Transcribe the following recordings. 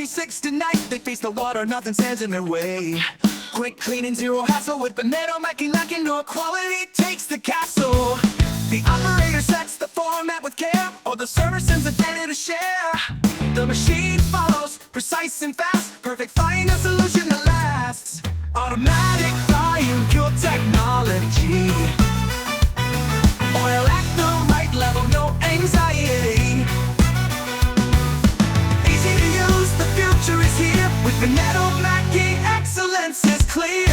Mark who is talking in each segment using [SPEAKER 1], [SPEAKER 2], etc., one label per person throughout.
[SPEAKER 1] 26 tonight. They face the water, nothing stands in their way. Quick cleaning, zero hassle with Veneto Macchine, lacking no quality takes the castle. The operator sets the format with care, or the server sends the data to share. The machine follows, precise and fast, perfect finding a solution that lasts. Automatic frying, pure technology. Oil at the right level, no anxiety. Easy to use, the future is here. With Veneto Macchine, excellence is clear.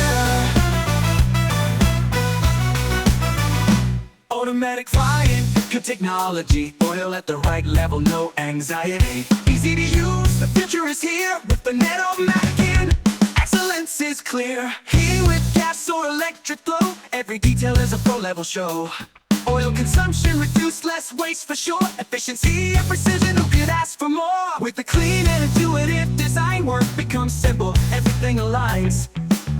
[SPEAKER 1] Automatic frying, pure technology. Oil at the right level, no anxiety. Easy to use, the future is here. With Veneto Macchine, excellence is clear. Heating with gas or electric flow, every detail is a pro-level show. Oil consumption reduced, less waste for sure. Efficiency and precision, who could ask for more? With the clean and intuitive design, work becomes simple, everything aligns.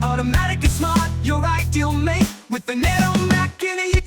[SPEAKER 1] Automatic and smart, your ideal mate. With Veneto Macchine,